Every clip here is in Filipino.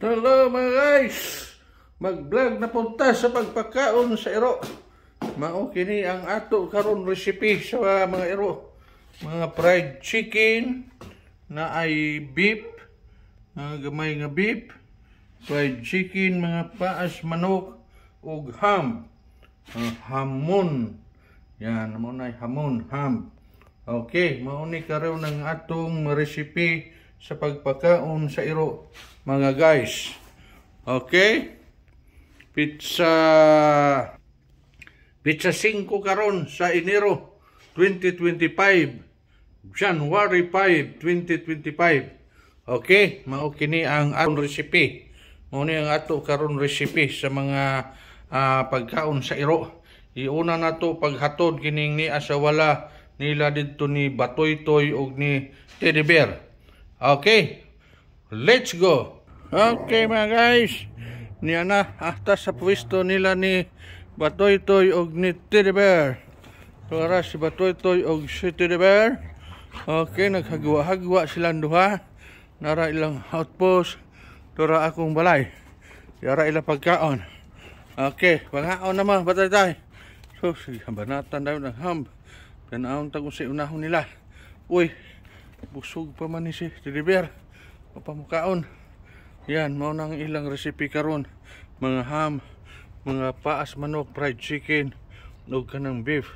Hello mga guys, mag-vlog na punta sa pagpakaon sa iro. Mao kini ang ato karon recipe sa mga iro. Mga fried chicken na ay beef, gamay nga beef, fried chicken, mga paas manok ug ham. Hamon. Yan, mao na hamon, ham. Okay, mao ni karon ang atong recipe sa pagpakaon sa iro. Mga guys, okay, pizza 5 karon sa Enero 2025, January 5, 2025. Okay, mao kini ang atong recipe. Mao ni ang ato karon recipe sa mga pagkaon sa iro. Iuna nato paghatod kining ni asawala nila didto ni Batoy-toy ug ni Teddy Bear. Okay, let's go. Okay mga guys, niya na atas sa pwesto nila ni Batoy-toy ug ni Teddy Bear. Para si Batoy-toy ug si Teddy Bear. Okay, naghagwa-hagwa silang duha. Nara ilang outpost, tura akong balay. Yara ilang pagkaon. Okay, pangaon naman Batoy-toy. So, sige, banatan daw ng ham. Tanaon tago sa unahon nila. Uy, busog pa man ni si Teddy Bear. Papamukaon. Yan, mao nang ilang recipe karon. Mga ham, mga paas manok, fried chicken, ug kanang beef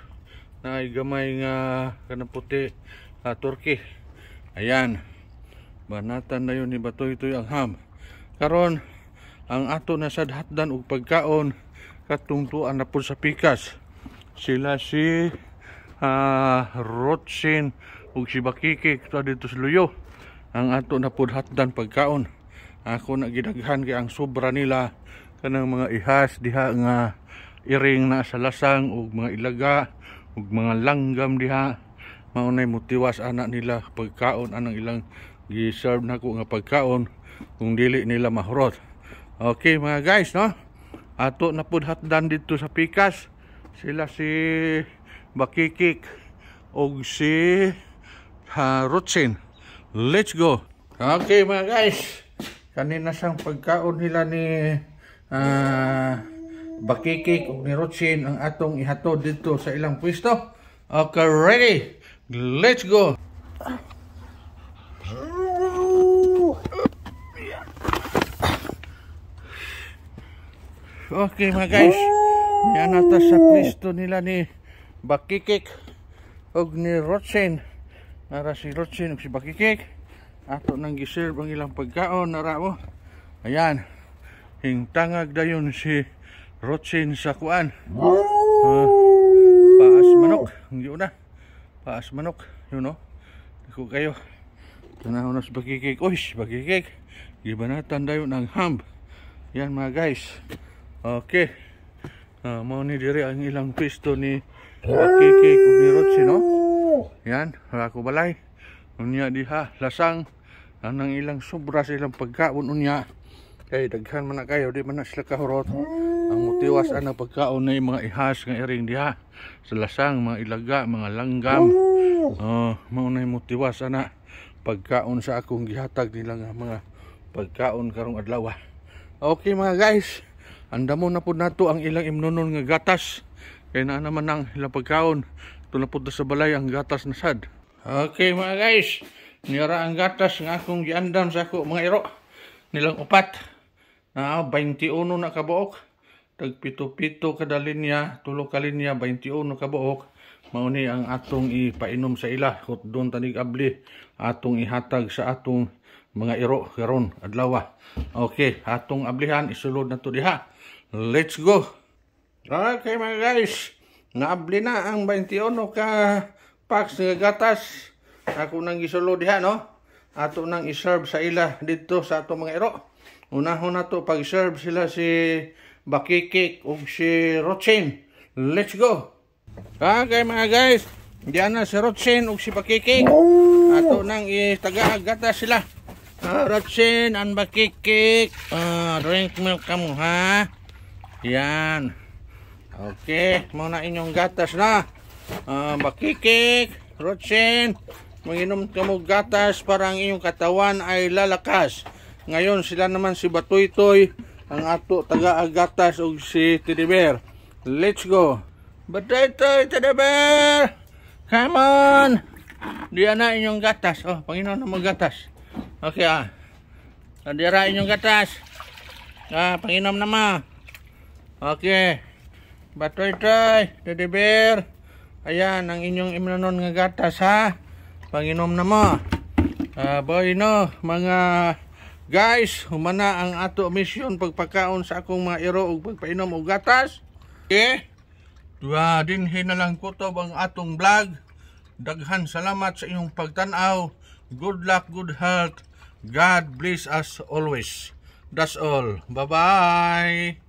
na ay gamay nga kanang puti, turkey. Ayan. Banatan na yun ni Batoy-toy ang ham. Karon ang ato na sadhatdan og pagkaon katungtuan na pud sa pikas. Sila si Rotsin ug si Bakiki dito sa Luyo. Ang ato na pud hatdan pagkaon. Ako na gidaghan kay ang sobra nila kanang mga ihas diha nga iring na sa lasang ug mga ilaga ug mga langgam diha. Mao nay motiwas anak nila pagkaon anang ilang gi-serve nako nga pagkaon kung dili nila mahurot. Okay mga guys, no? Ato na pud hatdan dito sa pikas. Sila si Bakikik ug si Rotsin. Let's go. Okay mga guys, kanina sang pagkaon nila ni Bakikik ug ni Rotsin ang atong ihatod dito sa ilang pwesto. Okay, ready? Let's go. Okay mga guys, yan nata sa pwesto nila ni Bakikik ug ni Rotsin. Nara si Rotsin ug si Bakikik. Ato nang giserve ang ilang pagkaon, nara mo. Ayan. Hingtangag dayon si Rotsin sa kuan. Paas manok. Yun na. Paas manok. Yun no. Ako kayo. Tanahon na si Bakikik. Uy, si Bakikik. Gibanatan dayon ang ham. Yan mga guys. Okay. Mao ni diri ang ilang pwesto ni Bakikik ug ni Rotsin, no? Yan, ako balay. Unya diha lasang anang ilang sobra sa ilang pagkaon unya. Kay daghan man na kayo, di man na sila kahurot. Ang motiwas ana pagkaon na mga ihas nga iring diha sa lasang, mga ilaga, mga langgam. Mao na motiwas ana pagkaon sa akong gihatag nila nga mga pagkaon karong adlaw. Okay mga guys, andamo na pud nato ang ilang imnonon nga gatas. Kaya na naman ang ilang pagkaon. Ito na pud sa balay ang gatas na sad. Okay mga guys, nira ang gatas nga akong giandam sa ako mga iro. Nilang upat. 21 na kabuok. Tag pito-pito kada linya, tulo ka linya, 21 kabuok. Mao ni ang atong ipainom sa ila. Kut doon tanig abli atong ihatag sa atong mga iro karon adlaw. Okay, atong ablihan isulod na to diha. Let's go. Okay mga guys, naabli na ang 21 ka packs ng gatas. Ako nang gisulod diha, no? Ato nang i-serve sa ila dito sa ato mga iro. Unahon na to pag-serve sila si Bakikik ug si Rotsin. Let's go. Okay mga guys, diyan na si Rotsin ug si Bakikik. Ato nang itaga gatas sila. Rotsin and Bakikik, drink milk kamo ha. Yan. Okay, muna inyong gatas na. Bakikik, Rotsin, Manginom ka mo gatas para ang iyong katawan ay lalakas. Ngayon sila naman si Batoy-toy, ang ato taga-agatas ug si Teddy Bear. Let's go. Batoy-toy, Teddy Bear. Come on. Diyan na inyong gatas. Oh, Panginoon na gatas. Okay Diyan inyong gatas. Panginoon na ma. Okay. Batoy-toy, Teddy Bear. Ayan ang inyong imnanon nga gatas ha. Panginoon na mo. Boy no, mga guys, humana ang ato mission pagpakaon sa akong mga iro ug pagpainom og gatas. Okay? Dinhi na lang kutob ang atong vlog. Daghan salamat sa inyong pagtan-aw. Good luck, good health. God bless us always. That's all. Bye-bye.